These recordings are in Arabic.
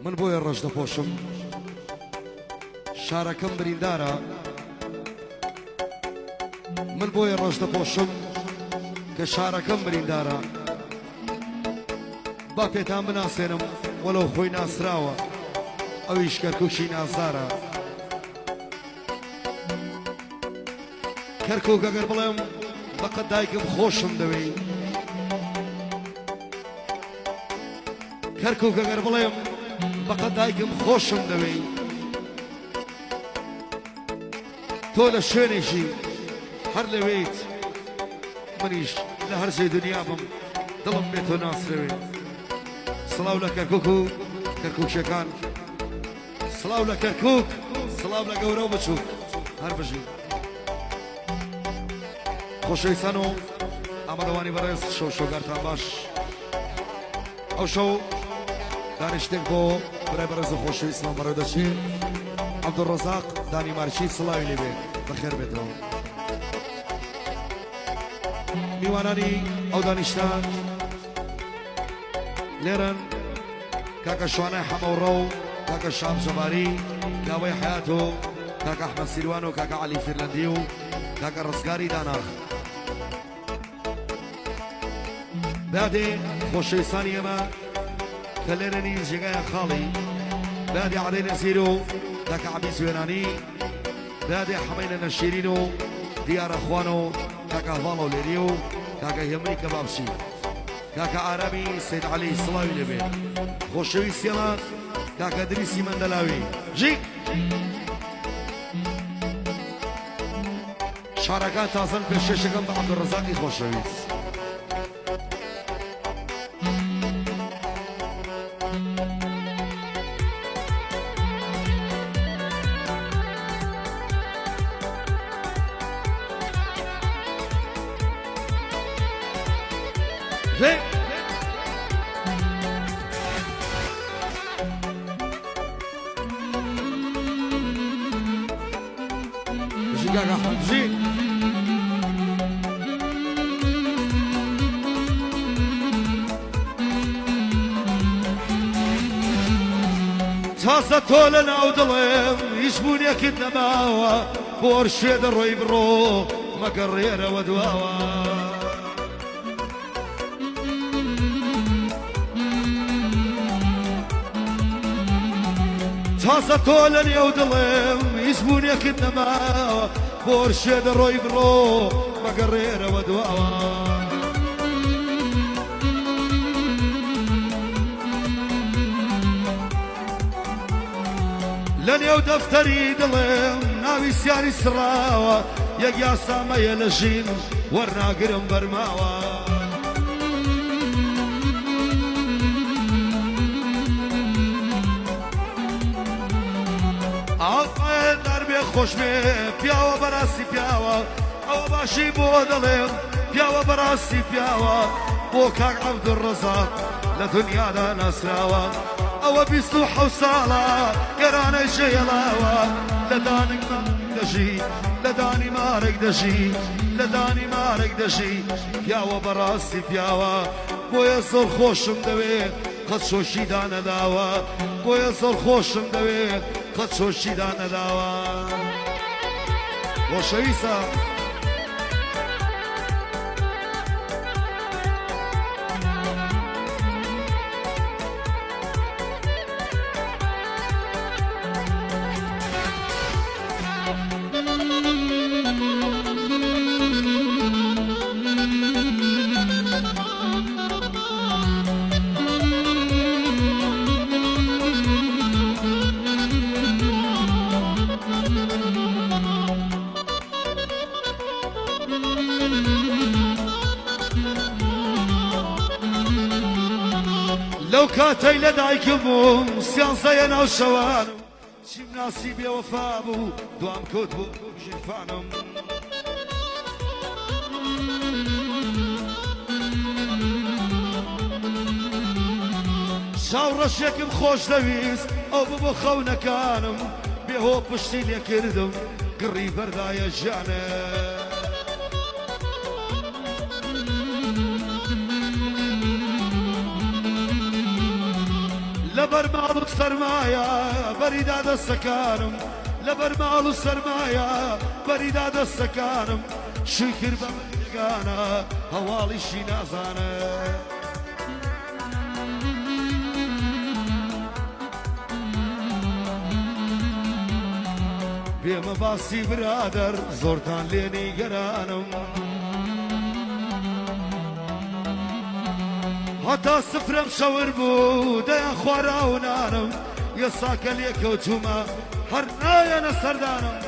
من بۆیە ڕەش دەپۆشم شارەکەم بریندارە من بۆیە ڕەش دەپۆشم کە شارەکەم بریندارە با پێتان بناسێنم وەلەو خۆی ناسراوە ئەویش کەرکووکی نازدارە کەرکووک ئەگەر بڵێم بەقەت دایکم خۆشم دەوێ کەرکووک ئەگەر بڵێم بەقەت دایکم خۆشم دەوێ تۆ لە شوێنێکی هەر لەوێیت منیش لە هەرجێ دنیا بم دڵم بێ تۆ ناسرەوێ سڵاو لە کەرکووک و کەرکووکشەکان سڵاو لە کەرکووک سڵاو لە گەورە و بچووک هەر بژین خۆشەویستان و ئامادەوانی بەڕێز شەو شۆگارتان باش ئەو شەو دانیشتێک بۆ برای بەڕێز و خۆشەویستمان بەڕێو دەچێت عەبدوڕەزاق دانی مارچی سڵاوی لێبێ بەخێر بێتەوە میوانانی ئەو دانیشتان لێرن کاکە شوانای حەمەوڕە و کاکە شام جەباری کاوەی حەیات و کاکە ئەحمەد سیروان و کاکە عەلی فیرلەندی و کاکە ڕزگاری داناخ بادێ خۆشەویستانی ئێمە کە لێرەنی جێگایە خاڵی بادێ عەلەی نەزیر و کاکە عەبی سوێنانی بادێ حەمەینە نەشیرین و دیارە خوان و کاکە هەواڵە و لێری و کاکە هێمنی کەبابچی کاکە ئارامی سید عەلی سڵاوی لێبێ خۆشەویستیەمە کاکە دریسی مەندەلاوی ژی شارەکان تازەن پێشکەشەکەم بە عەبدوڕەزاقی خۆشەویست تازە تۆ لە ناو دڵێم هیچ بوونیەکت نەماوە بۆ ئەرشێ دەڕۆی بڕۆ مەگەڕێرەوە دواوە تازە تۆ لە نێو دڵێم هیچ بوونیەکت نەماوە بۆ ئەرشێ دەڕۆی بڕۆ مەگەڕێرەوە دواوە لە نێو دەفتەری دڵێم ناوی سیاری سڕاوە یەک یاسامەیە لە ژین وەرناگرم بەرماوە ئاڵقایە دەربێ خۆشبێ پیاوە بەڕاستی پیاوە ئەوە باشی بۆ دەڵێم پیاوە بەڕاستی پیاوە بۆ کاک عەبدوڕەزاق لە دنیادا ناسراوە ئەوە 27 ساڵە گەرانەی ژێڵاوە لە دانێک دەژی لە دانی مارێک دەژی لە دانی مارێک دەژی پیاوە بەڕاستی پیاوە بۆیە زۆر خۆشم دەوێت قەت شۆشیدا نەداوە بۆیە زۆر خۆشم دەوێت قەت شۆشیدا نەداوە خۆشەویستە لەو کاتەی لە دایکم بووم سیانسەیە ناو شەوانم چیم ناسی بێوەفا بوو دوام کەوت بوو ژینفانم شاو ڕەشێکم خۆش دەویست ئەو ببۆ خەونەکانم بێهۆ پشتی لێ کردم گڕی بەردایە ژیانە لبرمال السرمايا بريداد السكانم لبرمال السرمايا بريداد السكانم شكر بمجانا هوالي شنازانا بيما باسي برادر زورتان ليني قرانم حتى سفرم شور بو ديان خوارا ونانم يساك ليك وجوما هرنايا نسردانم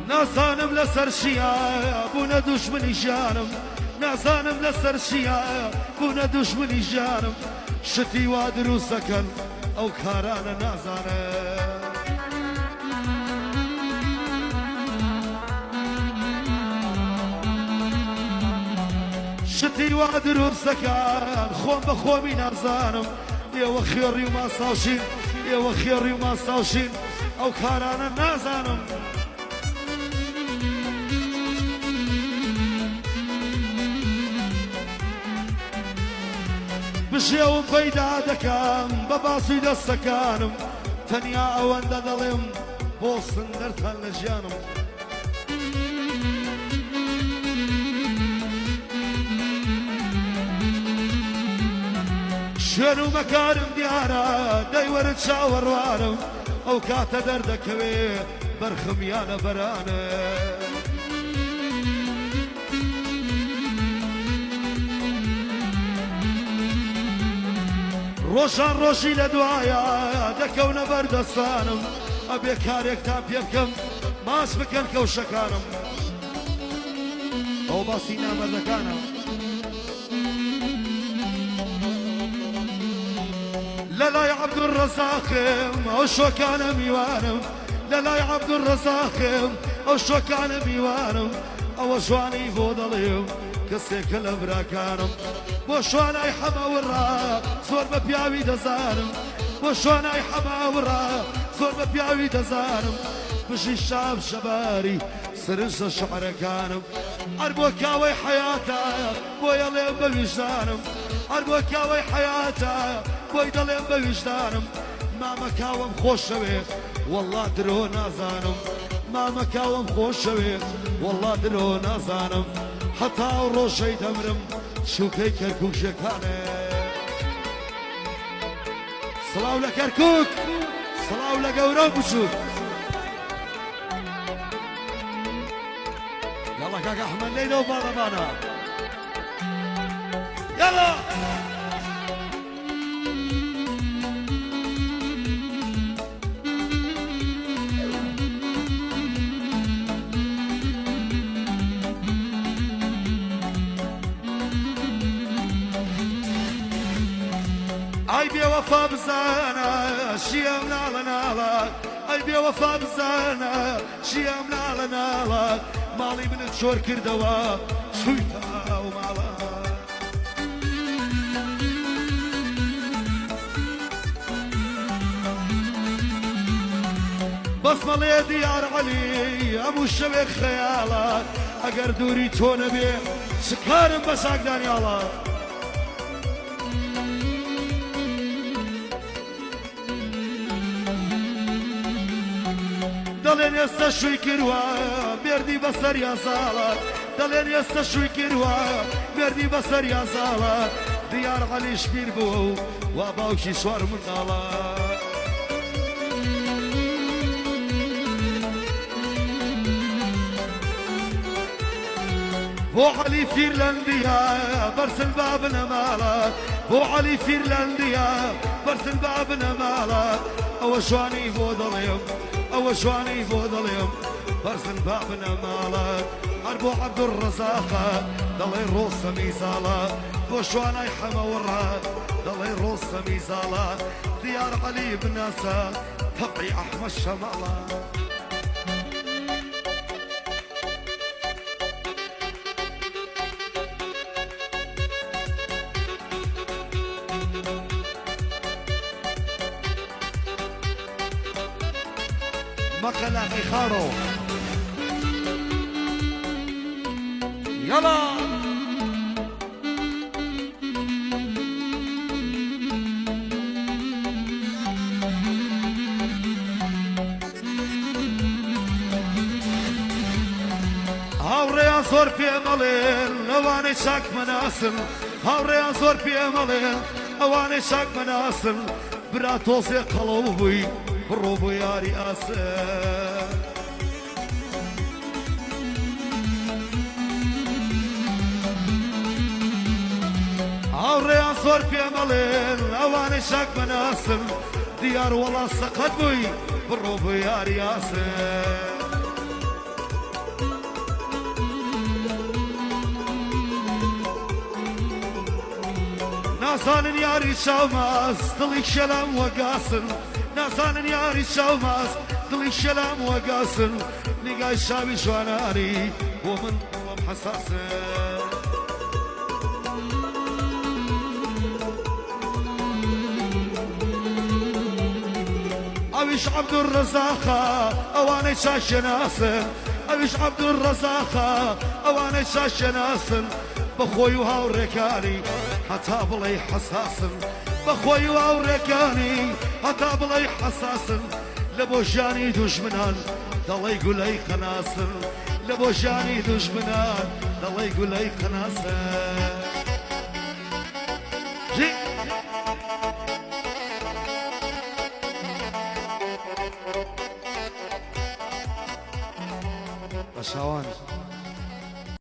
نازانم لسر شيا بونا دشمني جانم نازانم لسر شيا بونا دشمني جانم شتي وادرو سكن او كارانا نازانم شتي وادرو سكن خوم بخومي نازانم يا وخيري وما صاوشين يا وخيري وما صاوشين او كارانا نازانم بشيو بيدا دكام بباسي دستكانم تنيا اوان دادلم بوسن درتان لجانم شنو مكانم ديارا دايور تشاور وارم او كاتا دردكوي برخم يانا برانا روشان روشي لدوايا دكونا بردستانم ابي كاريك تاب يبكم ماس بكن كوشكانم او باسينا مردكانم لا لا يا عبد الرزاق او شو كان ميوانم لا لا يا عبد الرزاق او شو كان ميوانم او شواني بودليم كسيك الابراكانم بوشوانا يحما ورا زور ببياوي دزانم بوشوانا يحما ورا زور ببياوي دزانم بشي الشعب شباري سرنس الشعر كانم عربوكاوي حياتا بويا لين بوجدانم عربوكاوي حياتا بويا لين بوجدانم ما مكاوم خوشوي والله درو نازانم ما مكاوم خوشوي والله درو نازانم حتى روشي دمرم شو كي كركوك شكانه صلاو لكركوك صلاو لقوران بشوك يلا كاك احمد ليلو باربانا يلا اي بي وفا بزانا شيام نالا نالا اي بي وفا بزانا شيام نالا نالا مالي من تشور كردوا شويتا ومالا بس مالي ديار علي ابو الشبك خيالك اگر دوري تون بي سكارم بس اقدان يالا دلين يستشوي كروا بيردي بسر يا زالك دلين يستشوي كروا بيردي بسر يا زالك ديار علي شبير بو واباوشي شوار من دالك بو علي فيرلنديا برس الباب نمالك بو علي فيرلنديا برس الباب نمالك او شواني بودليم او شواني بودليم برس الباب نمالك اربو عبد الرزاق ضلي روس ميزالا بو شواني حمورا ضلي روس ميزالا ديار علي بناسا تبعي احمد شمالا مقلا خيخارو يلا هاوريان زور بيمالين اواني شاك مناسل هاوريان زور بيمالين اواني شاك مناسل براتوزي قلوبي روبو يا رئاسة هاوريان زور بيمالين اواني شاك مناسل ديار والله سقط بي روبو يا رئاسة نازانن یاری شوماز دلی شلم و قاسن نازانن یاری شوماز دلی شلم و قاسن نگاه شاوی جوانانی و من قلم حساسه اویش عبد الرزاقه اواني شاشناسن اویش عبد الرزاقه اواني شاشناسن بخوي وهاوركاني حتى بلي حساسن بخوي وهاوركاني حتى بلي حساسن لبوجاني دجمنان ضل يقول لي قناصن لبوجاني دجمنان ضل يقول لي قناصن بشاوان